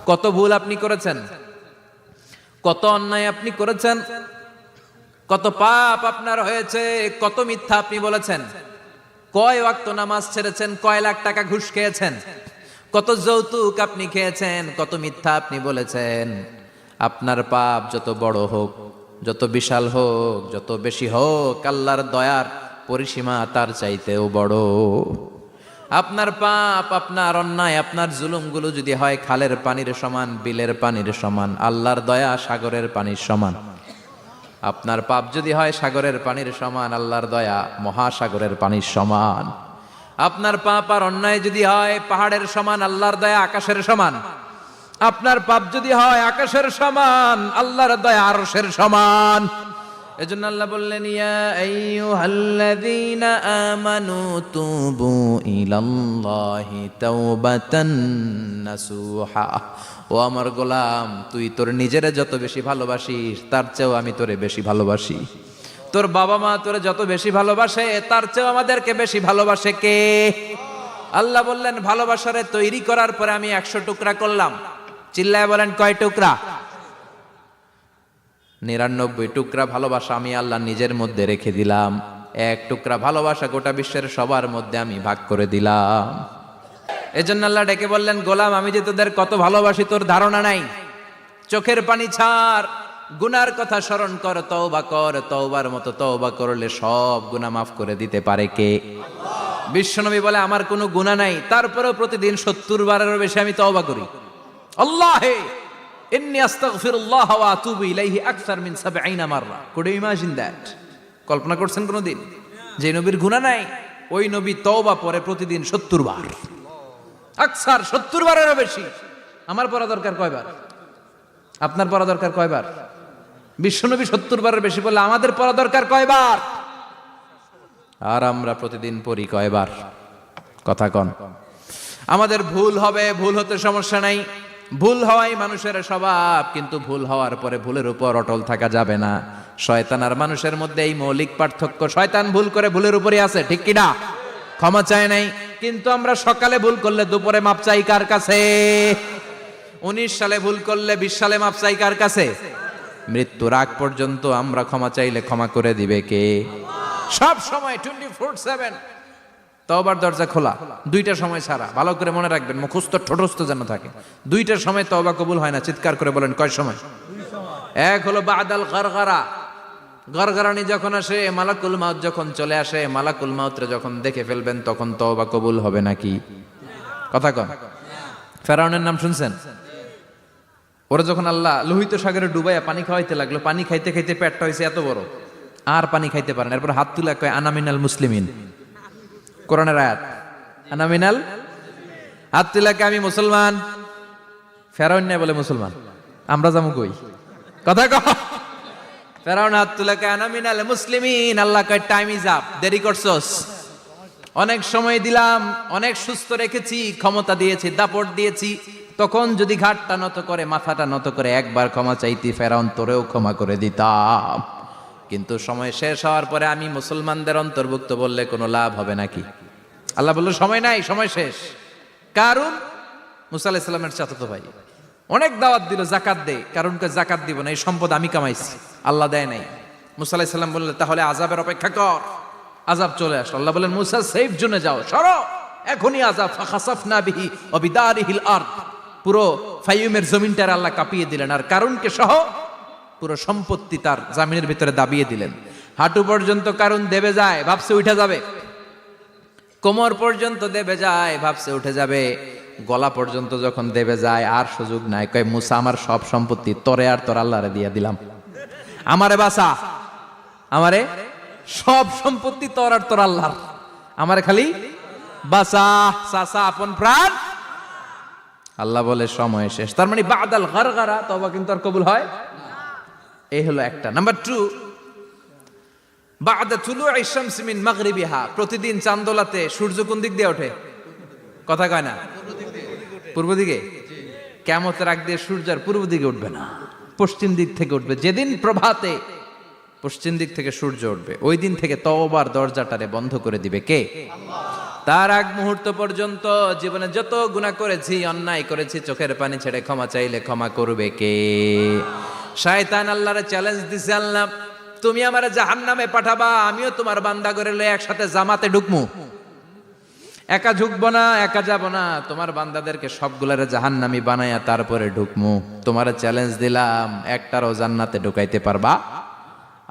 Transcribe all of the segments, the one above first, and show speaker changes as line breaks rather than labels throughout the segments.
কত ভুল আপনি করেছেন, কত অন্যায় আপনি করেছেন, কত পাপ আপনার হয়েছে, কত মিথ্যা আপনি বলেছেন, কয় ওয়াক্ত নামাজ ছেড়েছেন, কয় লাখ টাকা ঘুষ খেয়েছেন, কত যৌতুক আপনি খেয়েছেন, কত মিথ্যা আপনি বলেছেন। আপনার পাপ যত বড় হোক, যত বিশাল হোক, যত বেশি হোক, আল্লাহর দয়ার পরিসীমা তার চাইতেও বড়। আপনার পাপ, আপনার অন্যায়, আপনার জুলুমগুলো যদি হয় খালের পানির সমান, বিলের পানির সমান, আল্লাহর দয়া সাগরের পানির সমান। আপনার পাপ যদি হয় সাগরের পানির সমান, আল্লাহর দয়া মহাসাগরের পানির সমান। আপনার পাপ আর অন্যায় যদি হয় পাহাড়ের সমান, আল্লাহর দয়া আকাশের সমান। আপনার পাপ যদি হয় আকাশের সমান, আল্লাহর দয়া আরশের সমান। এজন্য আল্লাহ বললেন, ইয়া আইয়ুহাল্লাযীনা আমানু তুবু ইলাল্লাহি তাওবাতান নাসুহা। ও আমার গোলাম, তুই তোর নিজেরে যত বেশি ভালোবাসিস তার চেয়েও আমি তোরে বেশি ভালোবাসি। তোর বাবা মা তোরে যত বেশি ভালোবাসে তার চেয়েও আমাদেরকে বেশি ভালোবাসে কে? আল্লাহ বললেন, ভালোবাসারে তৈরি করার পরে আমি 100 টুকরা করলাম। চিল্লায় বলেন, কয় টুকরা? 99 টুকরা ভালোবাসা আমি আল্লাহ নিজের মধ্যে রেখে দিলাম। 1 টুকরা ভালোবাসা গোটা বিশ্বের সবার মধ্যে আমি ভাগ করে দিলাম। এজন্য আল্লাহ ডেকে বললেন, গোলাম আমি যে তোদের কত ভালোবাসি তোর ধারণা নাই। চোখের পানি ছাড়, গুনার কথা স্মরণ কর, তওবা কর। তওবার মতো তওবা করলে সব গুনাহ মাফ করে দিতে পারে কে? বিশ্বনবী বলে, আমার কোনো গুনাহ নাই, তারপরেও প্রতিদিন 70 বারেরও বেশি আমি তওবা করি। আল্লাহে ইন্নী আস্তাগফিরুল্লাহ ওয়া আতুবু ইলাইহি আকসার মিন 70 মাররা। Could you imagine that? কল্পনা করছেন কোনদিন যে নবীর গুনাহ নাই, ওই নবী তওবা পড়ে প্রতিদিন 70 বার, আকসার 70 বারেরও বেশি। আমার পড়া দরকার কয়বার? আপনার পড়া দরকার কয়বার? বিশ্বনবী 70 বারের বেশি বললে আমাদের পড়া দরকার কয়বার? আর আমরা প্রতিদিন পড়ি কয়বার? কথা কন। আমাদের ভুল হবে, ভুল হতে সমস্যা নাই, ভুল হওয়াই মানুষের স্বভাব, কিন্তু ভুল হওয়ার পরে ভুলের উপর অটল থাকা যাবে না। শয়তান আর মানুষের মধ্যে এই মৌলিক পার্থক্য। শয়তান ভুল করে ভুলের উপরই আছে, ঠিক কি না? ক্ষমা চায় নাই, কিন্তু আমরা সকালে ভুল করলে দুপুরে মাপ চাই কার কাছে? 19 সালে ভুল করলে 20 সালে মাপ চাই কার কাছে? মৃত্যুর আগ পর্যন্ত আমরা ক্ষমা চাইলে ক্ষমা করে দিবে কে? সব সময় 24/7 তওবার দরজা খোলা, 2টার সময় ছাড়া। ভালো করে মনে রাখবেন, মুখস্থ ঠোঁটস্থ যেন থাকে। 2টার সময় তওবা কবুল হয় না। চিৎকার করে বলেন, কয় সময়? এক হলো বাদাল গারগারা, গরগরানি যখন আসে, মালাকুল মাউত যখন চলে আসে, মালাকুল মাউতরে যখন দেখে ফেলবেন তখন তওবা কবুল হবে নাকি? কথা কন। ফেরাউনের নাম শুনছেন? ওরা যখন আল্লাহ লোহিত সাগরে ডুবাইয়া পানি খাওয়াইতে লাগলো, পানি খাইতে খাইতে পেটটা হয়েছে এত বড়, আর পানি খাইতে পারেন। এরপর হাত তুলে কয়, আনা মিনাল মুসলিমিন। কোরআনের আয়াত, আনা মিনাল। হাত তুলে কয়, আমি মুসলমান। ফেরাউন না বলে মুসলমান, আমরা যাবো কই? কথা কন। ফেরাউন হাত তুলে কয়, আনা মিনাল মুসলিমিন। আল্লাহ কয়, টাইম ইজ আপ, দেরি করছস। অনেক সময় দিলাম, অনেক সুস্থ রেখেছি, ক্ষমতা দিয়েছি, দাপট দিয়েছি, তখন যদি ঘাটটা নত করে, মাথাটা নত করে একবার ক্ষমা চাইতি, ফেরাউন তোরেও ক্ষমা করে দিতাম। কিন্তু সময় শেষ হওয়ার পরে আমি মুসলমানদের অন্তর্ভুক্ত বললে কোনো লাভ হবে নাকি? আল্লাহ বলল, সময় নাই, সময় শেষ। কারণ মুসা আলাইহিস সালামের চাচাতো ভাই অনেক দাওয়াত দিল, জাকাত দে। কারণকে জাকাত দিব না, এই সম্পদ আমি কামাইছি, আল্লাহ দেয় নাই। মুসা আলাইহিস সালাম বললেন, তাহলে আযাবের অপেক্ষা কর। আযাব চলে আসলো। আল্লাহ বলেন, মুসা সেফ জোনে যাও, সরো, এখনই আযাব। ফাখাসাফনা বিহি ওয়া বিদারিহিল আরদ। পুরো ফাইয়ুমের জমিনটার আল্লাহ কাঁপিয়ে দিলেন, আর কারুনকে সহ পুরো সম্পত্তি তার জামিনের ভিতরে দাবিয়ে দিলেন। হাঁটু পর্যন্ত কারুন দেবে যায়, ভাবছে উঠে যাবে। কোমর পর্যন্ত দেবে যায়, ভাবছে উঠে যাবে। গলা পর্যন্ত যখন দেবে যায়, আর সুযোগ নাই। কয়, মুসা আমার সব সম্পত্তি তোরে আর তোর আল্লাহরে দিয়ে দিলাম, আমারে বাঁচা, আমারে সব সম্পত্তি তোর আর তোর আল্লাহর, আমারে খালি বাঁচা, চাচা আপন প্রাণ। আল্লাহ বলে, সময় শেষ। তার মানে বাদাল গারগারা তওবা কিন্তু আর কবুল হয়। এই হলো একটা। নাম্বার 2, বাদা তুলুই শামসি মিন মাগরিবিহা। প্রতিদিন চাঁদোলাতে সূর্য কোন দিক দিয়ে ওঠে? কথা কয় না? পূর্ব দিকে। কিয়ামতের আগ দিয়ে সূর্য আর পূর্ব দিকে উঠবে না, পশ্চিম দিক থেকে উঠবে। যেদিন প্রভাতে পশ্চিম দিক থেকে সূর্য উঠবে, ওই দিন থেকে তওবার দরজাটারে বন্ধ করে দিবে কে? তার আগ মুহূর্ত পর্যন্ত জীবনে যত গুনাহ করেছি, অন্যায় করেছি, চোখের পানি ছেড়ে ক্ষমা চাইলে ক্ষমা করবে কে? শয়তান আল্লাহরে চ্যালেঞ্জ দিছে, আল্লাহ তুমি আমারে জাহান্নামে পাঠাবা, আমিও তোমার বান্দা করে লয়ে একসাথে জামাতে ঢুকমু। একা ঢুকবো না, একা যাব না, তোমার বান্দাদেরকে সবগুলারে জাহান্নামী বানায়া তারপরে ঢুকমু। তোমার চ্যালেঞ্জ দিলাম, একটারও জান্নাতে ঢুকাইতে পারবা?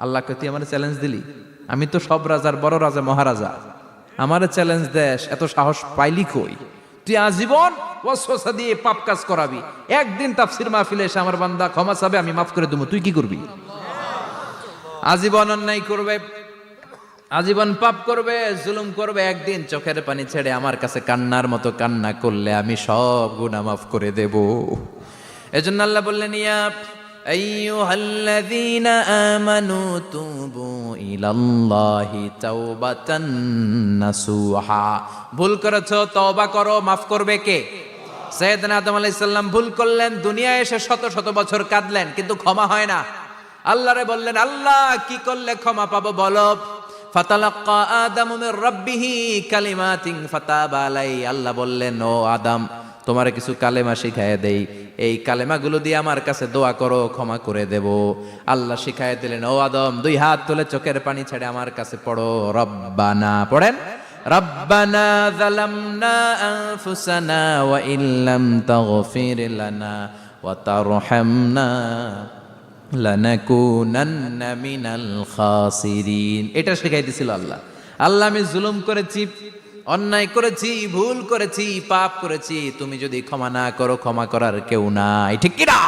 আল্লাহকে তুই আমার চ্যালেঞ্জ দিলি? আমি তো সব রাজার বড় রাজা, মহারাজা, আমার চ্যালেঞ্জ দেশ, এত সাহস পাইলি কই? তুই আজীবন ওয়াসওয়াসা দিয়ে পাপ কাজ করাবি, একদিন তাফসীর মাহফিলে এসে আমার বান্দা ক্ষমা চাবে, আমি মাফ করে দেবো, তুই কি করবি? আজীবন অন্যায় করবে, আজীবন পাপ করবে, জুলুম করবে, একদিন চোখের পানি ছেড়ে আমার কাছে কান্নার মতো কান্না করলে আমি সব গুনাহ মাফ করে দেব। এজন্য আল্লাহ বললেন, ইয়া আইয়ুহাল্লাযীনা আমানু তুবু ইলাল্লাহি তাওবাতান নাসুহা। ভুল করেছো, তওবা করো, মাফ করবে কে? সাইয়েদনা আদম আলাইহিস সালাম ভুল করলেন, দুনিয়ায় এসে শত শত বছর কাঁদলেন, কিন্তু ক্ষমা হয় না। আল্লাহরে বললেন, আল্লাহ কি করলে ক্ষমা পাবো বলো? ফাতালাক্কা আদামু মির রাব্বিহি কালিমাতিন ফাতাবা আলাইহি। আল্লাহ বললেন, ও আদম, তোমারে কিছু কালেমা শিখায় দেই, এই কালেমাগুলো দিয়ে আমার কাছে দোয়া করো, ক্ষমা করে দেব। আল্লাহ শিখায় দিলেন, ও আদম, দুই হাত তুলে চোখের পানি ছেড়ে আমার কাছে পড়ো, রব্বানা, পড়েন, রব্বানা যালামনা আনফুসানা ওয়া ইল্লাম তাগফির লানা ওয়া তারহামনা লানাকুনান্না মিনাল খাসিরিন। এটা শিখাই দিছিল আল্লাহ। আল্লাহ, আমি জুলুম করেছি, অন্যায় করেছি, ভুল করেছি, পাপ করেছি, তুমি যদি ক্ষমা না করো, ক্ষমা করার কেউ নাই, ঠিক কি না?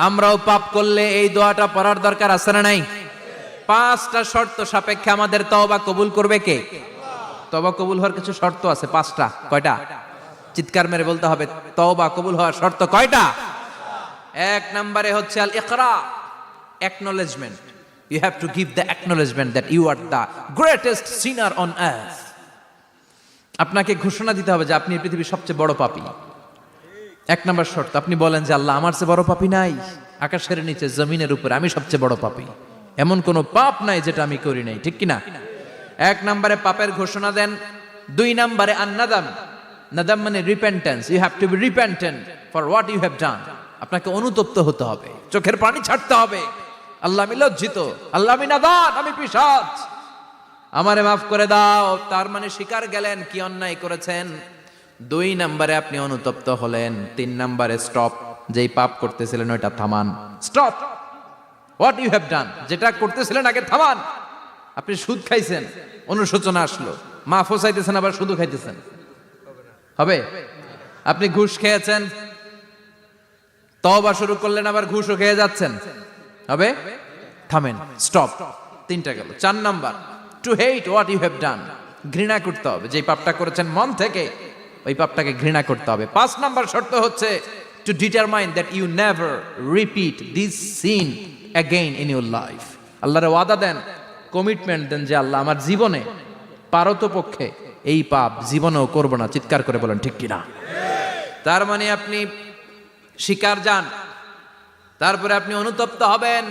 আমরাও পাপ করলে এই দোয়াটা পড়ার দরকার আছে না নাই? 5টা শর্ত সাপেক্ষে আমাদের তওবা কবুল করবে কে? তওবা কবুল হওয়ার কিছু শর্ত আছে, 5টা। কয়টা? চিৎকার মেরে বলতে হবে, তওবা কবুল হওয়ার শর্ত কয়টা? 1 নম্বরে হচ্ছে আল ইকরা, acknowledgement. You have to give the acknowledgement that you are the greatest sinner on earth. আপনাকে ঘোষণা দিতে হবে যে আপনি এই পৃথিবীর সবচেয়ে বড় পাপী। 1 নম্বর শর্ত, আপনি বলেন যে আল্লাহ, আমার চেয়ে বড় পাপী নাই, আকাশের নিচে জমিনের উপরে আমি সবচেয়ে বড় পাপী, এমন কোনো পাপ নাই যেটা আমি করি নাই, ঠিক কি না? 1 নম্বরে পাপের ঘোষণা দেন। 2 নম্বরে আন-নাদাম, নাদাম মানে repentance. You have to be repentant for what you have done. আপনাকে অনুতপ্ত হতে হবে, চোখের পানি ছাড়তে হবে, আল্লাহ আমি লজ্জিত, আল্লাহ আমি নাদান, আমি পিশাচ, আমারে মাফ করে দাও। তার মানে স্বীকার গেলেন কি অন্যায় করেছেন। 2 নম্বরে আপনি অনুতপ্ত হলেন। 3 নম্বরে স্টপ, যেই পাপ করতেছিলেন ওইটা থামান, stop what you have done, যেটা করতেছিলেন আগে থামান। আপনি সুদ খাইছেন, অনুশোচনা আসলো, মাফও চাইতেছেন, আবার সুদও খাইতেছেন, হবে? আপনি ঘুষ খেয়েছেন, তওবা শুরু করলেন, আবার ঘুষও খেয়ে যাচ্ছেন, হবে? থামেন, স্টপ। 3টা গেল। 4 নাম্বার, to hate what you have done, ঘৃণা করতে হবে, যেই পাপটা করেছেন মন থেকে ওই পাপটাকে ঘৃণা করতে হবে। 5 নাম্বার শর্ত হচ্ছে to determine that you never repeat this sin again in your life. আল্লাহরে ওয়াদা দেন, কমিটমেন্ট দেন যে আল্লাহ, আমার জীবনে পারতপক্ষে এই পাপ জীবনেও করব না। চিৎকার করে বলেন ঠিক কিনা? তার মানে আপনি স্বীকার যান, তারপরে আপনি অনুতপ্ত হবেন,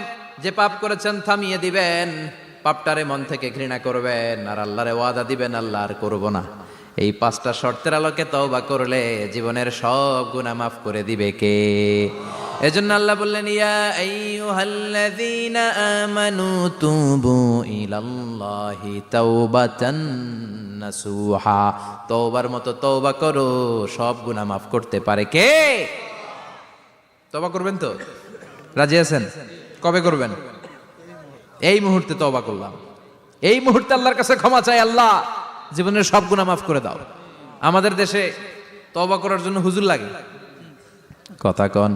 যে পাপ করেছেন থামিয়ে দিবেন, পাপটারে মন থেকে ঘৃণা করবেন, আর আল্লাহরে ওয়াদা দিবেন, আল্লাহ আর করব না। এই 5টা শর্তের আলোকে তওবা করলে জীবনের সব গুনাহ মাফ করে দিবে কে? এজন্য আল্লাহ বললেন, ইয়া আইয়ুহাল্লাযীনা আমানু তুবু ইলাল্লাহি তাওবাতান নাসুহা। তওবার মতো তওবা করো, সব গুনাহ মাফ করতে পারে কে? তওবা করবেন তো? রাজি আছেন? কবে করবেন? এই মুহূর্তে তওবা করলাম, এই মুহূর্তে আল্লাহর কাছে ক্ষমা চাই, আল্লাহ জীবনের সব গুনাহ মাফ করে দাও। আমাদের দেশে তওবা করার জন্য হুজুর লাগে, কথা কন,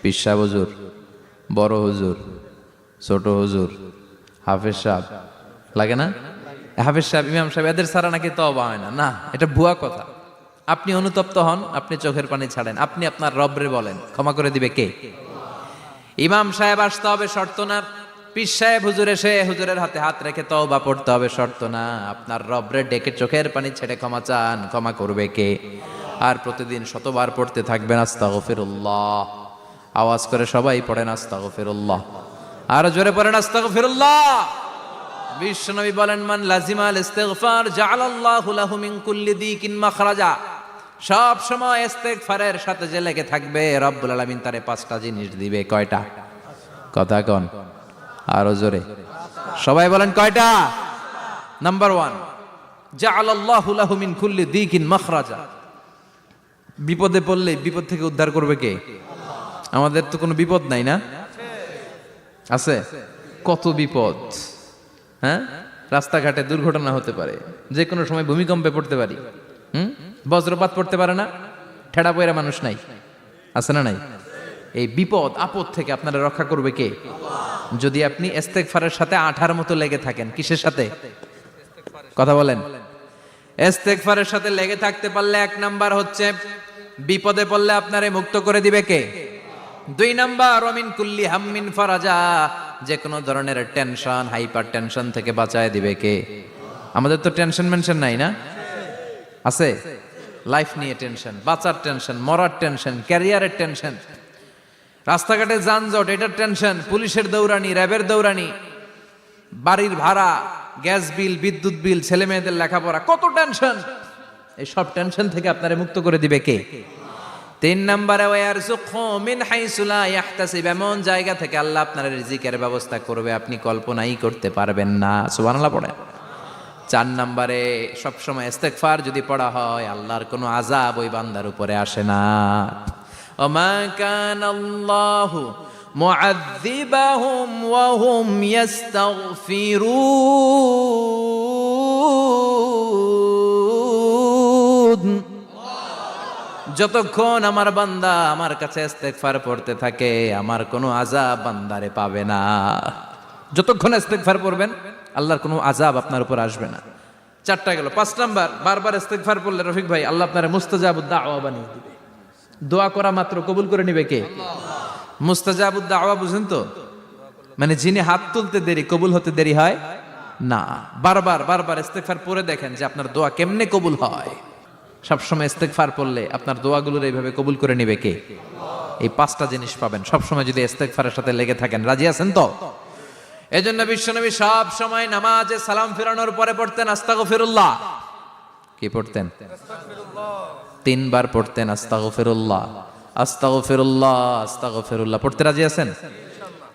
পীর সাহেব হুজুর, বড় হুজুর, ছোট হুজুর, হাফেজ সাহেব লাগে না? হাফেজ সাহেব, ইমাম সাহেব, এদের ছাড়া নাকি তওবা হয় না। না, এটা ভুয়া কথা। আপনি অনুতপ্ত হন, আপনি চোখের পানি ছাড়েন, আপনি আপনার রবরে বলেন, ক্ষমা করে দিবে কে? ইমাম সাহেব আসতে হবে, শর্ত না। পীর সাহেব হুজুর এসে হুজুরের হাতে হাত রেখে তওবা পড়তে হবে, শর্ত না। আপনার রবরে ডেকে চোখের পানি ছেড়ে ক্ষমা চান, ক্ষমা করবে কে? আর প্রতিদিন শতবার পড়তে থাকবেন আস্তাগফিরুল্লাহ। আওয়াজ করে সবাই পড়েন আস্তাগফিরুল্লাহ, আর জোরে পড়েন আস্তাগফিরুল্লাহ। বিশ্বনবী বলেন, মান লাজিমাল ইস্তিগফার জাআলাল্লাহু লাহু মিন কুল্লি দিকিন মাখরাজা। সব সময় ইস্তিগফারের সাথে যে লেগে থাকবে, রব্বুল আলামিন তারে 5টা জিনিস দিবে। কয়টা? কথা কোন, আরো জোরে সবাই বলেন কয়টা? নাম্বার 1, জাআলাল্লাহু লাহু মিন কুল্লি দিকিন মাখরাজা। বিপদে পড়লে বিপদ থেকে উদ্ধার করবে কে? আমাদের তো কোনো বিপদ নাই না? আছে? কত বিপদ। হ্যাঁ, রাস্তাঘাটে দুর্ঘটনা হতে পারে, যে কোনো সময় ভূমিকম্পে পড়তে পারি, বজ্রপাত পড়তে পারে না, ঠেড়া পয়রা মানুষ নাই, আছে না নাই? এই বিপদ আপদ থেকে আপনারা রক্ষা করবে কে? যদি আপনি ইস্তেগফারের সাথে আঠার মতো লেগে থাকেন। কিসের সাথে? কথা বলেন। ইস্তেগফারের সাথে লেগে থাকতে পারলে 1 নাম্বার হচ্ছে বিপদে পড়লে আপনারে মুক্ত করে দিবে কে? 2 নাম্বার ওমিন কুল্লি হাম্মিন ফারাজা, যে কোনো ধরনের টেনশন, হাইপার টেনশন থেকে বাঁচায় দিবে কে? আমাদের তো টেনশন মেনশন নাই না? আছে? লাইফ নিয়ে টেনশন, বাঁচার টেনশন, মরার টেনশন, ক্যারিয়ারের টেনশন, রাস্তাঘাটে যানজট এটার টেনশন, পুলিশের দৌড়ানি, র্যাবের দৌড়ানি, বাড়ির ভাড়া, গ্যাস বিল, বিদ্যুৎ বিল, ছেলে মেয়েদের লেখাপড়া, কত টেনশন। এই সব টেনশন থেকে আপনারে মুক্ত করে দিবে কে? 3 নম্বরে ওয়ারযুকহু মিন হাইসু লা ইয়াহতাসিব, এমন জায়গা থেকে আল্লাহ আপনার রিজিকের ব্যবস্থা করবে আপনি কল্পনাই করতে পারবেন না। সুবহানাল্লাহ পড়ে। 4 নম্বরে সবসময় ইস্তেগফার যদি পড়া হয়, আল্লাহর কোনো আযাব ওই বান্দার উপরে আসে না। ওমা কানাল্লাহু মুআযযিবাহুম ওয়া হুম ইস্তাগফিরুন, যতক্ষণ আমার বান্দা আমার কাছে ইস্তেগফার পড়তে থাকে, আমার কোনো আযাব বান্দারে পাবে না। যতক্ষণ ইস্তেগফার পড়বেন, আল্লাহর কোনো আযাব আপনার উপর আসবে না। 4টা গেল। 5 নাম্বার, বারবার ইস্তেগফার পড়লে রফিক ভাই আল্লাহ আপনার মুস্তাজাবুদ দাওয়া বানিয়ে দিবে। দোয়া করা মাত্র কবুল করে নিবে কে? মুস্তাজাবুদ দাওয়া বুঝেন তো? মানে যিনি হাত তুলতে দেরি, কবুল হতে দেরি হয় না। বারবার বারবার ইস্তেগফার পড়ে দেখেন যে আপনার দোয়া কেমনে কবুল হয়। সবসময় ইস্তেগফার পড়লে আপনার দোয়াগুলোর এইভাবে কবুল করে নিবে কে? এই 5টা জিনিস পাবেন সবসময় যদি ইস্তেগফারের সাথে লেগে থাকেন। রাজি আছেন তো? এজন্য বিশ্বনবী সব সময় নামাজে সালাম ফিরানোর পরে পড়তেন আস্তাগফিরুল্লাহ। কি পড়তেন? 3 বার পড়তেন আস্তাগফিরুল্লাহ, আস্তাগফিরুল্লাহ, আস্তাগফিরুল্লাহ। পড়তে রাজি আছেন?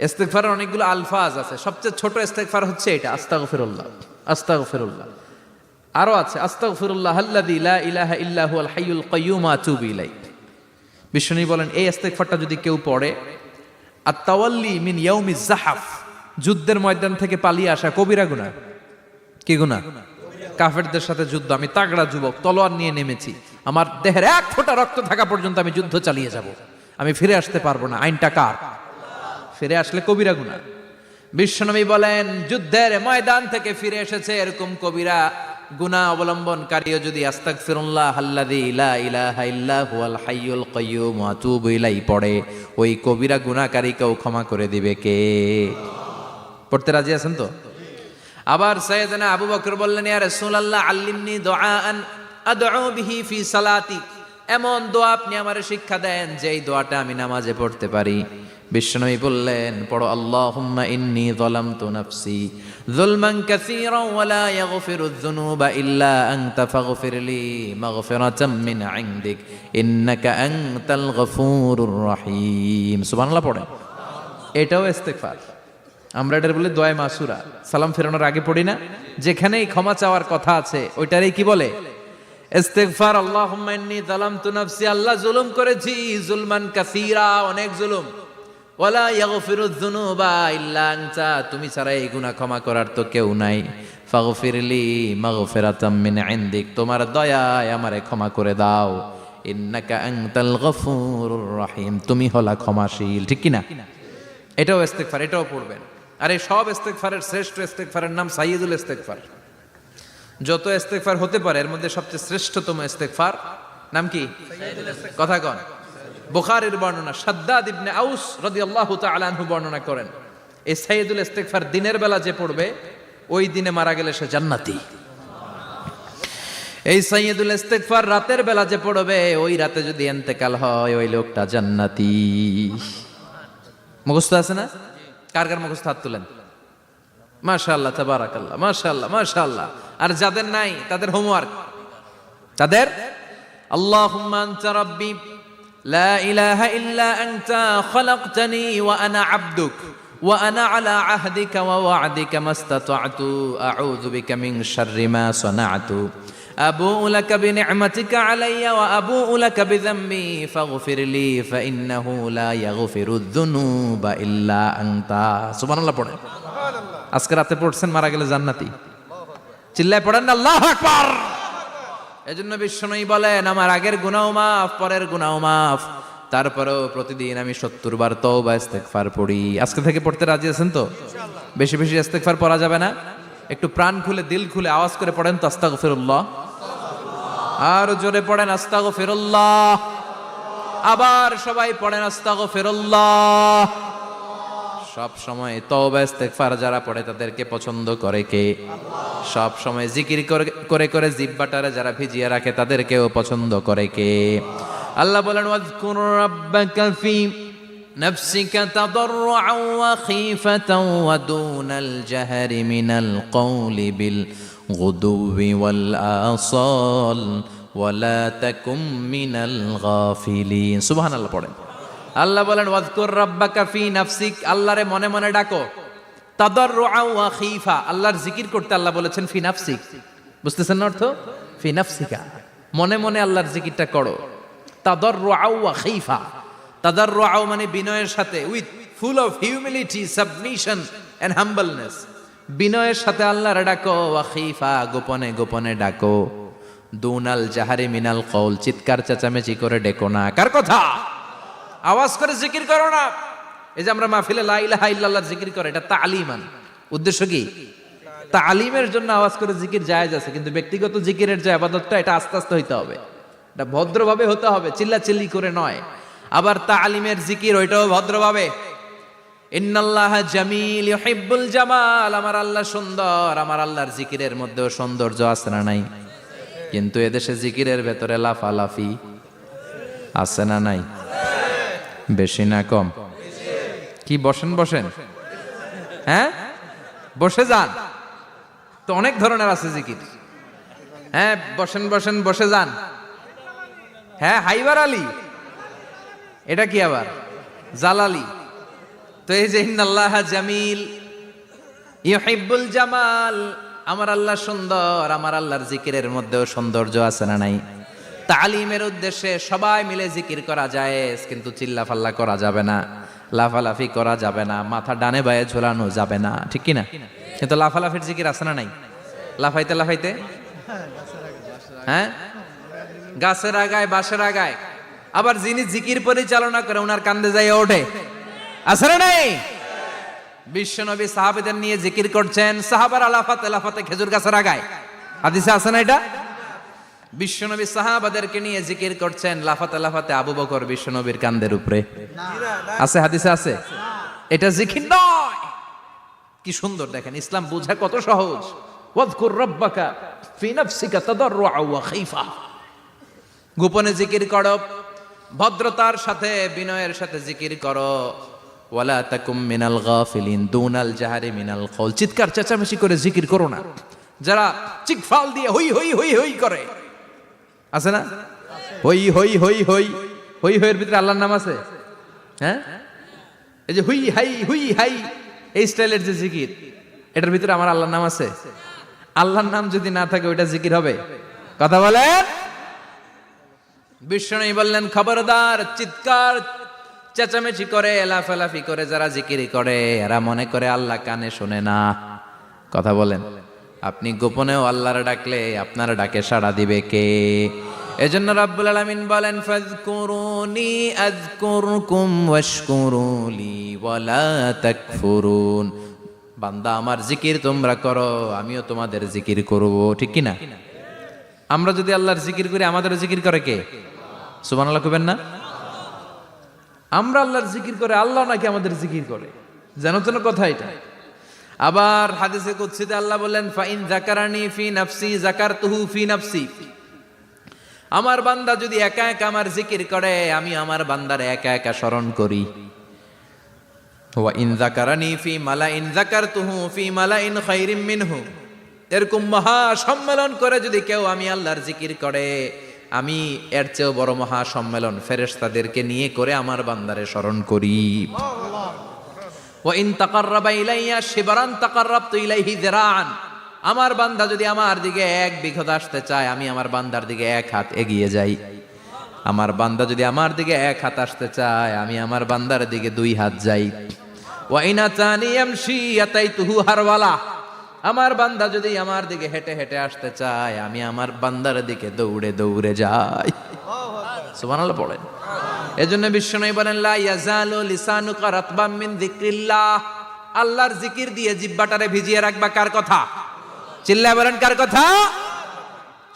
ইস্তেগফারের অনেকগুলো আলফাজ আছে, সবচেয়ে ছোট ইস্তেগফার হচ্ছে এটা, আস্তাগফিরুল্লাহ, আস্তাগফিরুল্লাহ। আরো আছে আস্তাগফিরুল্লাহ আল্লাযী লা ইলাহা ইল্লা হুয়াল হাইয়ুল কাইয়্যুম ওয়া আতুবু ইলাইহি। বিশ্বনবী বলেন এই ইস্তেগফারটা যদি কেউ পড়ে, আত-তাওয়াল্লি মিন ইয়াউমিজ যাহাফ, যুদ্ধের ময়দান থেকে পালিয়ে আসা কবিরা গুনাহ। কি গুনাহ? কাফেরদের সাথে যুদ্ধ, আমি তাগড়া যুবক, তলোয়ার নিয়ে নেমেছি, আমার দেহের 1 ফোঁটা রক্ত থাকা পর্যন্ত আমি যুদ্ধ চালিয়ে যাব, আমি ফিরে আসতে পারবো না। আইনটা কার? ফিরে আসলে কবিরা গুনাহ। বিশ্বনবী বলেন যুদ্ধের ময়দান থেকে ফিরে এসেছে এরকম কবিরা গুনাহ অবলম্বনকারীও যদি আস্তাগফিরুল্লাহ আল্লাযী লা ইলাহা ইল্লা হুয়াল হাইয়ুল কাইয়্যুম ওয়া আতুবু ইলাইহি পড়ে, ওই কবিরা গুনাহকারীকেও ক্ষমা করে দিবে কে? পড়তে রাজি আছেন তো? আবার সাইয়েদনা আবু বকর বললেন, ইয়া রাসূলুল্লাহ আল্লিমনি দুআআন আদউ বিহি ফি সালাতি, এমন দোয়া আপনি আমারে শিক্ষা দেন যে এই দোয়াটা আমি নামাজে পড়তে পারি। বিশ্বনবী বললেন পড়ো, আল্লাহুম্মা ইন্নী যালামতু নাফসি যুলমান কাসীরান ওয়া লা ইয়াগফিরুয যুনুবা ইল্লা আনতা ফাগফিরলি মাগফিরাতাম মিন ইনদিক ইন্নাকা আনতাল গফুরুর রহিম। সুবহানাল্লাহ পড়েন। এটাও ইস্তেগফার। আমরা এটার বলে দোয়া মাসুরা, সালাম ফেরানোর আগে পড়ি না? যেখানেই ক্ষমা চাওয়ার কথা আছে ওইটারই কি বলে? ইস্তেগফার। আল্লাহুম্মা ইন্নী যালামতু নাফসি, আল্লাহ জুলুম করেছি, যুলমান কাসীরা, অনেক জুলুম, ওয়ালা ইয়াগফিরুয যুনুবা ইল্লা আনতা, তুমি ছাড়া এই গুনাহ ক্ষমা করার তো কেউ নাই। ফাগফিরলি মাগফিরাতাম মিন ইনদিক, তোমার দয়ায় আমারে ক্ষমা করে দাও। ইন্নাকা আনতাল গফুরুর রহিম, তুমি হলা ক্ষমাশীল। ঠিক কি না? এটাও ইস্তেগফার, এটাও পড়বেন। আর এই সব ইস্তেগফারের শ্রেষ্ঠ ইস্তেগফারের নাম সাইয়্যিদুল ইস্তেগফার। যত ইস্তেগফার হতে পারে এর মধ্যে সবচেয়ে শ্রেষ্ঠতম ইস্তেগফার নাম কি? কথা কন। বুখারীর বর্ণনা, শাদ্দাদ ইবনে আউস রাদিয়াল্লাহু তাআলা আনহু বর্ণনা করেন, এই সাইয়্যিদুল ইস্তেগফার দিনের বেলা যে পড়বে ওই দিনে মারা গেলে সে জান্নাতি। এই সাইয়্যিদুল ইস্তেগফার রাতের বেলা যে পড়বে ওই রাতে যদি ইন্তেকাল হয় ওই লোকটা জান্নাতি। মুখস্থ আছে না? কার কার মুখস্থ? হাত তুলেন। মাশাআল্লাহ, তাবারাকাল্লাহ, মাশাআল্লাহ, মাশাআল্লাহ। আর যাদের নাই তাদের হোমওয়ার্ক, তাদের আল্লাহুম্মা আনতা রাব্বি লা ইলাহা ইল্লা আনতা খালাকতানি ওয়া আনা আবদুক ওয়া আনা আলা আহদিকা ওয়া ওয়া'দিকা মাস্তাতা'তু আউযু বিকা মিন শাররি মা সানা'তু আবুউ লাকা বিনি'মাতিকা আলাইয়া ওয়া আবুউ লাকা বিযামবি ফাগফিরলি ফাইন্নাহু লা ইয়াগফিরুয যুনুবা ইল্লা আনতা। সুবহানাল্লাহ পড়েন। আজকে রাতে পড়ছেন, মারা গেলে জান্নাতি। চিল্লায় পড়েন না আল্লাহু আকবার। এজন্য বিশ্বনবী বলেন, আমার আগের গুনাহ মাফ, পরের গুনাহ মাফ, তারপরেও প্রতিদিন আমি 70 বার তওবা ইস্তেগফার পড়ি। আজকে থেকে পড়তে রাজি আছেন তো? বেশি বেশি ইস্তেগফার পড়া যাবে না? একটু প্রাণ খুলে, দিল খুলে আওয়াজ করে পড়েন তো আস্তাগফিরুল্লাহ। আর জোরে পড়েন আস্তাগফিরুল্লাহ। আবার সবাই পড়েন আস্তাগফিরুল্লাহ। সব সময় তওবা ইস্তেগফার যারা পড়ে তাদেরকে পছন্দ করে কে? সব সময় জিকির করে করে জিহ্বাটারে যারা ভিজিয়ে রাখে তাদেরকেও পছন্দ করে কে? আল্লাহ বলেন, ওয়াজকুর রাব্বাকা ফি নাফসিকা তাদাররুআন ওয়া খীফাতান ওয়া দুনাল জাহরি মিনাল কওলি বিল গুদুবি ওয়াল আসাল ওয়া লা তাকুম মিনাল গাফিলিন। সুবহানাল্লাহ পড়েন। আল্লাহ বলেন, ওয়াজকুর রাব্বাকা ফি নাফসিক, আল্লাহরে মনে মনে ডাকো। তাদাররুআন ওয়া খীফা, আল্লাহর জিকির করতে আল্লাহ বলেছেন ফি নাফসিক। বুঝতেছেন না অর্থ? ফি নাফসিকা, মনে মনে আল্লাহর জিকিরটা করো। তাদাররুআন ওয়া খীফা, তাদাররুআন মানে বিনয়ের সাথে, with full of humility, submission and humbleness. বিনয়ের সাথে আল্লাহরে ডাকো। ওয়া খীফা, গোপনে গোপনে ডাকো। দুনাল জাহারি মিনাল কওল, চিৎকার চেঁচামেচি করে ডেকো না। কার কথা? আওয়াজ করে জিকির করো না। এই যে আমরা মাহফিলে লা ইলাহা ইল্লাল্লাহ জিকির করে, এটা তালিমান। উদ্দেশ্য কি? তালিমের জন্য আওয়াজ করে জিকির জায়েজ আছে, কিন্তু ব্যক্তিগত জিকিরের যে ইবাদতটা, এটা আস্তে আস্তে হইতে হবে, এটা ভদ্রভাবে হতে হবে, চিল্লাচিল্লি করে নয়। আবার তালিমের জিকির ওইটাও ভদ্রভাবে। ইন্নাল্লাহা জামিল ইউহিব্বুল জামাল, আমার আল্লাহ সুন্দর, আমার আল্লাহর জিকিরের মধ্যেও সৌন্দর্য আছে না নাই? কিন্তু এদেশে জিকিরের ভেতরে লাফালাফি আছে না নাই? বেশি না কম? কি বসেন বসেন, হ্যাঁ বসে যান তো, অনেক ধরনের আছে জিকির। হ্যাঁ বসেন বসেন, বসে যান। হ্যাঁ হাইবার আলী, এটা কি আবার জালালি? তো এই যে ইন্নাল্লাহা জামিল ইউহিব্বুল জামাল, আমার আল্লাহ সুন্দর, আমার আল্লাহর জিকিরের মধ্যেও সৌন্দর্য আছে না নাই? তালিমের উদ্দেশ্যে সবাই মিলে জিকির করা যায়, কিন্তু চিল্লাফাল্লা করা যাবে না, লাফালাফি করা যাবে না, মাথা ডানে বায়ে ঝোলানো যাবে না, ঠিক কি না? কিন্তু লাফালাফির জিকির আছে না নাই? লাফাইতে লাফাইতে, হ্যাঁ গাছের আগায় বাঁশের আগায়। আবার যিনি জিকির পরিচালনা করে ওনার কান্দে যাই ওঠে, আছে না নাই? বিশ্বনবী সাহাবাদের নিয়ে জিকির করছেন, সাহাবারা লাফাতে লাফাতে খেজুর গাছের আগায়। হাদিসে আছে না এটা? বিশ্বনবী সাহাবাদেরকে নিয়ে জিকির করছেন, লাফাতে লাফাতে আবু বকর বিশ্বনবীর কান্দের উপরে। আছে হাদিসে আছে? এটা জিকির নয়। কি সুন্দর দেখেন, ইসলাম বোঝা কত সহজ। ওয়াজকুর রাব্বাকা ফি নাফসিকা তাদাররুআন ওয়া খীফা, গোপনে জিকির করো, ভদ্রতার সাথে বিনয়ের সাথে জিকির করো। ওয়ালা তাকুম মিনাল গাফিলিন, দুনাল জাহারি মিনাল কওল, চিৎকার চেঁচামেচি করে জিকির করো না। যারা চিকফাল দিয়ে হই হই হই হই করে, আছে না? হই হই হই হই হই হইয়ের ভিতরে আল্লাহর নাম আছে। হ্যাঁ এই যে হুই হাই হুই হাই, এই স্টাইলের যে জিকির, এটার ভিতরে আমার আল্লাহর নাম আছে? আল্লাহর নাম যদি না থাকে ওইটা জিকির হবে? কথা বলেন। বিশ্বনবী বললেন, খবরদার, চিৎকার চেঁচামেচি করে লাফালাফি করে যারা জিকির করে, এরা মনে করে আল্লাহ কানে শোনে না। কথা বলেন। আপনি গোপনেও আল্লাহর ডাকলে আপনার ডাকে সাড়া দিবে কে? এজন্য রাব্বুল আলামিন বলেন, ফাযকুরুনি আযকুরকুম ওয়াশকুরুলি ওয়ালা তাকফুরুন। বান্দা আমার জিকির তোমরা করো, আমিও তোমাদের জিকির করব, ঠিক কি না? আমরা যদি আল্লাহর জিকির করি, আমাদেরও জিকির করে কে? সুবহানাল্লাহ কইবেন না? আমরা আল্লাহর জিকির করে, আল্লাহ নাকি আমাদের জিকির করে, জানো তো না কথা এটা? আবার হাদিসে কুদসিতে আল্লাহ বললেন, ফাইন যাকারানি ফি নাফসি যাকারতুহু ফি নাফসি, আমার বান্দা যদি একা একা আমার জিকির করে, আমি আমার বান্দার একা একা স্মরণ করি। ওয়া ইন যাকারানি ফি মালাইন যাকারতুহু ফি মালাইন খায়রিম মিনহু। এরকম মহা সম্মেলন করে যদি কেউ আমি আল্লাহর জিকির করে, আমি এর চেয়েও বড় মহা সম্মেলন ফেরেশতাদেরকে নিয়ে করে আমার বান্দারে স্মরণ করি। ওয়া ইন তাকাররাবা ইলাইয়া শিবরান তাকাররাবতু ইলাইহি যিরাআন। আমার বান্দা যদি আমার দিকে এক বিঘত আসতে চায়, আমি আমার বান্দার দিকে এক হাত এগিয়ে যাই। আমার বান্দা যদি আমার দিকে এক হাত আসতে চায়, আমি আমার বান্দার দিকে দুই হাত যাই। ওয়া ইন আতানি ইয়ামশি আতাইতুহু হারওয়ালা। আমার বান্দা যদি আমার দিকে হেঁটে হেঁটে আসতে চায়, আমি আমার বান্দার দিকে দৌড়ে দৌড়ে যাই। সুবহানাল্লাহ পড়েন। এজন্য বিশ্বনবী বলেন, লা ইয়াজালু লিসানুকা রাতবাম মিন যিকরিল্লাহ। আল্লাহর জিকির দিয়ে জিহ্বাটারে ভিজিয়ে রাখবা। কার কথা? চিল্লায় বলেন, কার কথা?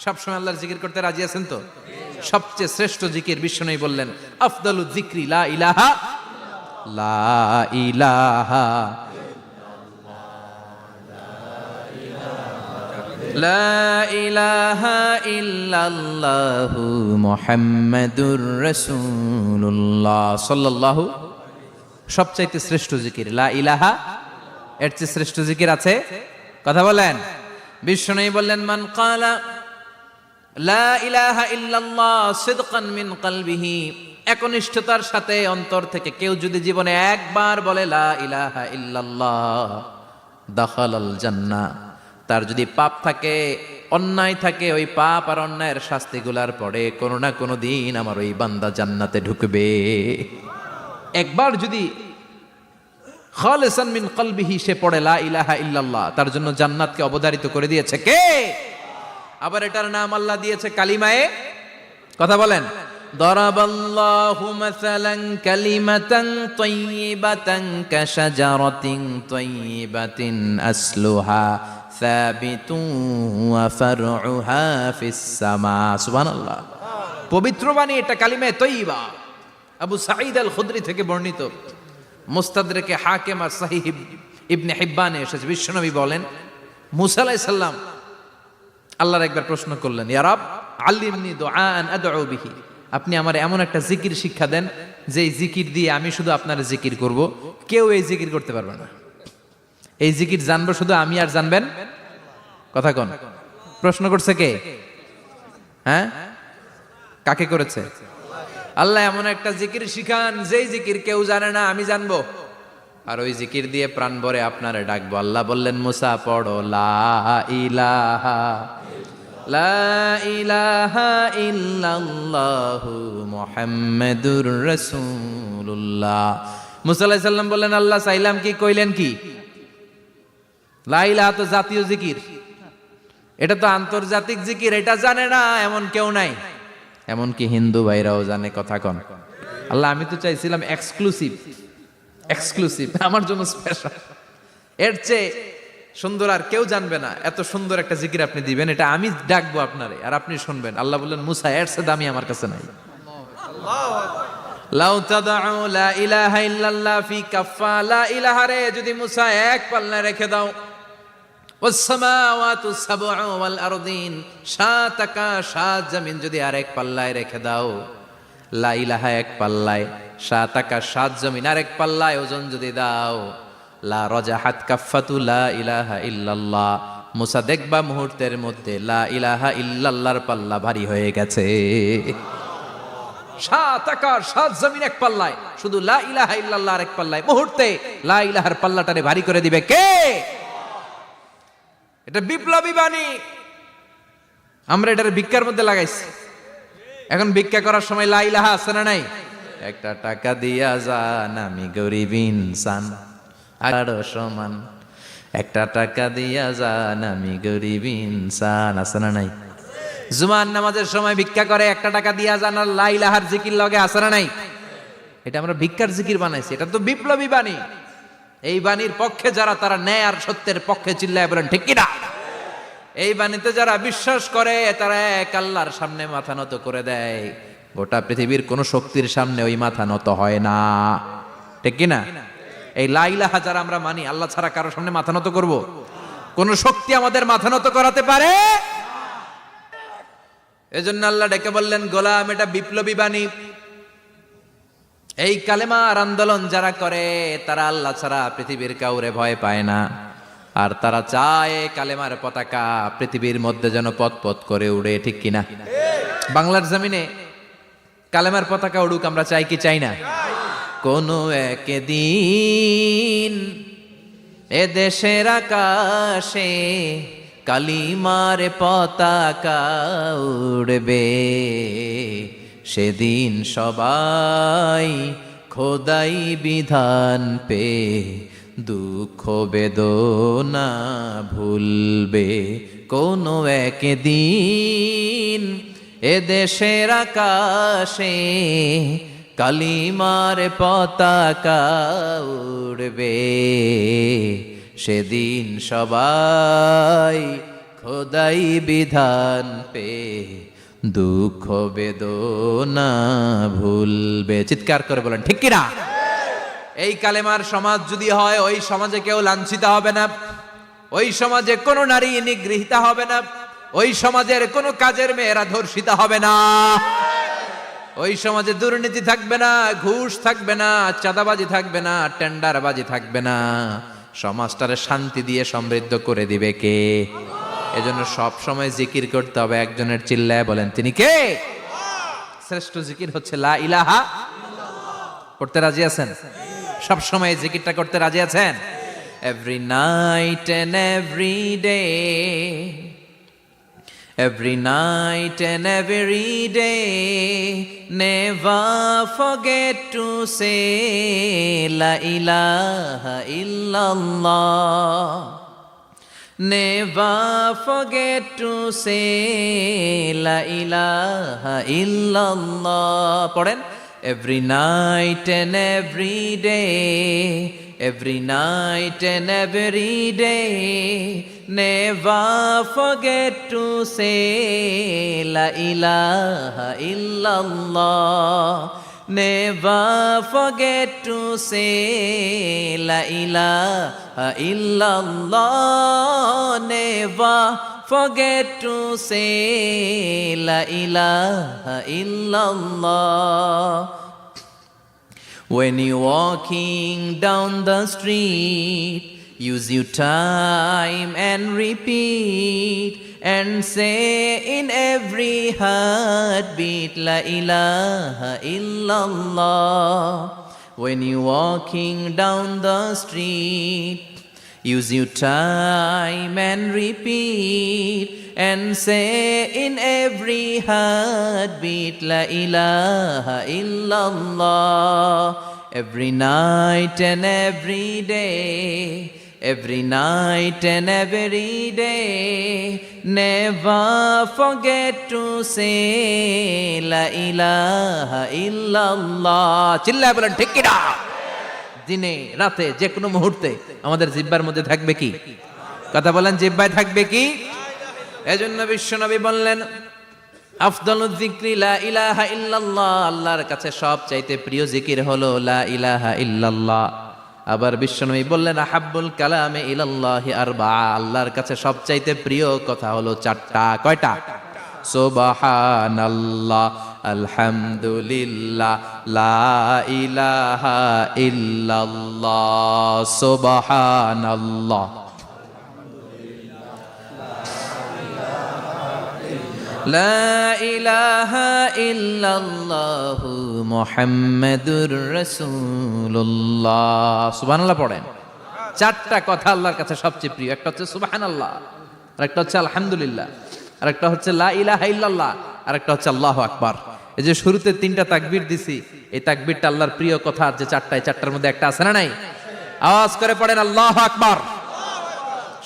সবসময় আল্লাহর জিকির করতে রাজি আছেন তো? সবচেয়ে শ্রেষ্ঠ জিকির বিশ্বনবী বললেন, আফদালু যিকরি লা ইলাহা লা ইলাহা লা ইলাহা ইল্লাল্লাহু মুহাম্মাদুর রাসূলুল্লাহ সাল্লাল্লাহু। সবচাইতে শ্রেষ্ঠ জিকির লা ইলাহা। এর চেয়ে শ্রেষ্ঠ জিকির আছে? কথা বলেন। বিশ্বনবী বললেন, মান ক্বালা লা ইলাহা ইল্লাল্লাহ সিদকান মিন কলবিহি। একনিষ্ঠতার সাথে অন্তর থেকে কেউ যদি জীবনে একবার বলে লা ইলাহা ইল্লাল্লাহ, দাখালাল জান্নাহ। তার যদি পাপ থাকে, অন্যায় থাকে, ওই পাপ আর অন্যায়ের শাস্তিগুলার পরে কোনো না কোনো দিন আমার ওই বান্দা জান্নাতে ঢুকবে। একবার যদি খালিসান মিন কলবিহি সে পড়ে লা ইলাহা ইল্লাল্লাহ, তার জন্য জান্নাতকে অবধারিত করে দিয়েছে কে? আবার এটার নাম আল্লাহ দিয়েছে কালিমায়ে। কথা বলেন। দরাবাল্লাহু মাসালান কালিমাতান তাইয়িবাতান কাশাজারাতিন তাইয়িবাতিন আসলুহা সাবিতুন ওয়া ফারউহা ফিস সামা। সুবহানাল্লাহ। পবিত্র বাণী এটা কালিমায়ে তাইয়িবা। আবু সাঈদ আল খুদরি থেকে বর্ণিত, মুস্তাদরাকে হাকিম আর সহিহ ইবনে হিব্বানে এসেছে। বিশ্বনবী বলেন, মুসা আলাইহিস সালাম আল্লাহর একবার প্রশ্ন করলেন, ইয়া রাব আল্লিমনি দুআআন আদউ বিহি। আপনি আমার এমন একটা জিকির শিক্ষা দেন যে জিকির দিয়ে আমি শুধু আপনার জিকির করব, কেউ এই জিকির করতে পারবে না। এই জিকির জানবো শুধু আমি, আর জানবেন কথা কোন? প্রশ্ন করছে কে? হ্যাঁ, কাকে করেছে? আল্লাহ এমন একটা জিকির শিখান যেই জিকির কেউ জানে না, আমি জানবো, আর ওই জিকির দিয়ে প্রাণ ভরে আপনারে ডাকবো। আল্লাহ বললেন, মুসা পড়ো লা ইলাহা লা ইলাহা ইল্লাল্লাহু মুহাম্মাদুর রাসূলুল্লাহ। মুসা আলাইহিস সালাম বললেন, আল্লাহ চাইলাম কি, কইলেন কি? লা ইলাহা তো জাতীয় জিকির, এটা তো আন্তর্জাতিক জিকির, এটা জানে না এমন কেউ নাই। এমনকি হিন্দু ভাইরাও জানে। কথা কন। আল্লাহ আমি তো চাইছিলাম এক্সক্লুসিভ, আমার জন্য স্পেশাল। এর চেয়ে সুন্দর আর কেউ জানবে না। এত সুন্দর একটা জিকির আপনি দিবেন, এটা আমি ডাকবো আপনারে আর আপনি শুনবেন। আল্লাহ বললেন, মুসা এর চেয়ে দামি আমার কাছে নাই। লাউ তাদউ লা ইলাহা ইল্লাল্লাহ ফি কাফা। লা ইলাহা রে যদি মুসা এক পাল্লায় রেখে দাও, ওয়াস সামাওয়াতু সাবউ ওয়াল আরদিন, সাত আকাশ সাত জমিন যদি আরেক পাল্লায় রেখে দাও, লা ইলাহা এক পাল্লায়, সাত আকাশ সাত জমিন আরেক পাল্লায় ওজন যদি দাও, লা রাজাহাত কাফাতু লা ইলাহা ইল্লাল্লাহ। মুসা দেখবা মুহূর্তের মধ্যে লা ইলাহা ইল্লাল্লাহর পাল্লা ভারী হয়ে গেছে। সাত আকাশ সাত জমিন এক পাল্লায়, শুধু লা ইলাহা ইল্লাল্লাহ আরেক পাল্লায়, মুহূর্তে লা ইলাহার পাল্লাটারে ভারী করে দিবে কে? এটা বিপ্লবী বাণী। আমরা এটার ভিক্ষার মধ্যে লাগাইছি। এখন ভিক্ষা করার সময় লা ইলাহা আছে না নাই? একটা টাকা দিয়া যান, আমি গরিব ইনসান আরো সমান। একটা টাকা দিয়া যান, আমি গরিব ইনসান, আছে না নাই? জুমার নামাজের সময় ভিক্ষা করে, একটা টাকা দিয়া যান, আর লা ইলাহার জিকির লগে, আছে না নাই? এটা আমরা ভিক্ষার জিকির বানাইছি। এটা তো বিপ্লবী বাণী। এই বাণীর পক্ষে যারা, তারা ন্যায় আর সত্যের পক্ষে চিল্লায় বলেন ঠিক কিনা? এই বাণীতে যারা বিশ্বাস করে, তারা এক আল্লাহর সামনে মাথা নত করে দেয়। গোটা পৃথিবীর কোন শক্তির সামনে ওই মাথা নত হয় না। ঠিক কিনা? এই লা ইলাহা যারা আমরা মানি, আল্লাহ ছাড়া কারোর সামনে মাথা নত করব? কোন শক্তি আমাদের মাথা নত করাতে পারে? এজন্য আল্লাহ ডেকে বললেন, গোলাম এটা বিপ্লবী বাণী। এই কালেমার আন্দোলন যারা করে তারা আল্লাহ ছাড়া পৃথিবীর কাউরে ভয় পায় না, আর তারা চায় কালেমার পতাকা পৃথিবীর মধ্যে যেন পথ পথ করে উড়ে, ঠিক কিনা? বাংলার জমিনে কালেমার পতাকা উড়ুক, আমরা চাই কি চাই না? কোনো একদিন এ দেশের আকাশে কালিমার পতাকা উড়বে, সেদিন সবাই খোদাই বিধান পে দুঃখ বেদনা ভুলবে। কোনো একদিন এ দেশের আকাশে কালিমার পতাকা উড়বে, সেদিন সবাই খোদাই বিধান পে দুঃখ বেদনা ভুলবে। চিৎকার করে বলেন ঠিক কিনা? এই কালেমার সমাজ যদি হয়, ওই সমাজে কেউ লাঞ্ছিত হবে না, ওই সমাজে কোনো নারী নিগৃহীত হবে না, ওই সমাজের কোনো কাজের মেয়েরা ধর্ষিত হবে না, ওই সমাজে দুর্নীতি থাকবে না, ঘুষ থাকবে না, চাঁদাবাজি থাকবে না, টেন্ডারবাজি থাকবে না। সমাজটারে শান্তি দিয়ে সমৃদ্ধ করে দিবে কে? এজন্য সব সময় জিকির করতে হবে একজনের, চিল্লায় বলেন তিনি কে? শ্রেষ্ঠ জিকির হচ্ছে লা ইলাহা। করতে রাজি আছেন? সব সময় জিকিরটা করতে রাজি আছেন? Every night and every day, every night and every day, never forget to say la ilaha illallah, never forget to say la ilaha illallah. পড়েন, every night and every day, every night and every day, never forget to say la ilaha illallah, never forget to say la ilaha illallah, never forget to say la ilaha illallah. When you're walking down the street, use your time and repeat, and say in every heartbeat la ilaha illallah. When you're walking down the street, use your time and repeat, and say in every heartbeat la ilaha illallah. Every night and every day, every night and every day, never forget to say la ilaha illallah. চিল্লায় বলেন ঠিক কিনা? দিনে রাতে যে কোনো মুহূর্তে আমাদের জিহ্বার মধ্যে থাকবে কি? কথা বলেন, জিহ্বায় থাকবে কি? এজন্য বিশ্বনবী বললেন, আফদালুয যিকরি লা ইলাহা ইল্লাল্লাহ, আল্লাহর কাছে সবচাইতে প্রিয় জিকির হলো লা ইলাহা ইল্লাল্লাহ। আবার বিশ্বনবী বললেন, আহাব্বুল কালামে ইলাল্লাহি আরবাআ, আল্লাহর কাছে সবচাইতে প্রিয় কথা হলো চারটা। কয়টা? সুবহানাল্লাহ, আলহামদুলিল্লাহ, লা ইলাহা ইল্লাল্লাহ। সুবহানাল্লাহ, লা ইলাহা ইল্লাল্লাহ, মুহাম্মাদুর রাসূলুল্লাহ। সুবহানাল্লাহ পড়েন। চারটা কথা আল্লাহর কাছে সবচেয়ে প্রিয়। একটা হচ্ছে সুবহানাল্লাহ, আর একটা হচ্ছে আলহামদুলিল্লাহ, আর একটা হচ্ছে লা ইলাহা ইল্লাল্লাহ, আর একটা হচ্ছে আল্লাহু আকবার। এই যে শুরুতে তিনটা তাকবীর দিছি, এই তাকবীরটা আল্লাহর প্রিয় কথা যে চারটায়, চারটার মধ্যে একটা আছে না নাই? আওয়াজ করে পড়েন আল্লাহু আকবার।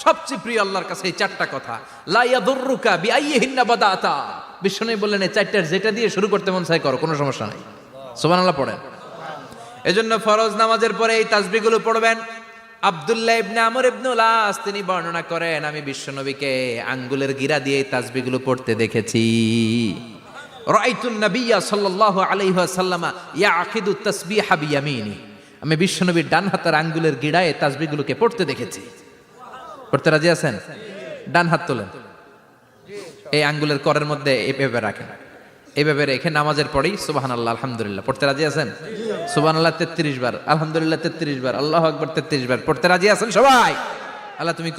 সবচেয়ে প্রিয় আল্লাহর কাছে এই চারটা কথা। লা ইয়াদুররুকা বিআইয়িহিন্না বাদাতা, বিষ্ণু বললেন এই চারটার যেটা দিয়ে শুরু করতে মন চায় করো, কোনো সমস্যা নাই। সুবহানাল্লাহ পড়েন। এজন্য ফরজ নামাজের পরে এই তাসবিহগুলো পড়বেন। আব্দুল্লাহ ইবনে আমর ইবনে আস তিনি বর্ণনা করেন, আমি বিশ্বনবীকে আঙ্গুলের গিরা দিয়ে এই তাসবিহগুলো পড়তে দেখেছি। রাআইতুন নাবিয়্যা সাল্লাল্লাহু আলাইহি ওয়াসাল্লাম ইয়াকিদু তাসবিহা বিয়ামিনি, আমি বিশ্বনবীর ডান হাতের আঙ্গুলের গিরায় তাসবিহগুলোকে পড়তে দেখেছি। পড়তে রাজি আছেন? ডান হাত তোলেন, এই আঙ্গুলের করের মধ্যে এইভাবে রাখেন, এইভাবে রেখে নামাজের পরেই সুবহানাল্লাহ আলহামদুলিল্লাহ পড়তে রাজি আছেন? সুবহানাল্লাহ 33 বার, আলহামদুলিল্লাহ 33 বার, আল্লাহু আকবার 33 বার পড়তে রাজি আছেন সবাই? আল্লাহ তুমি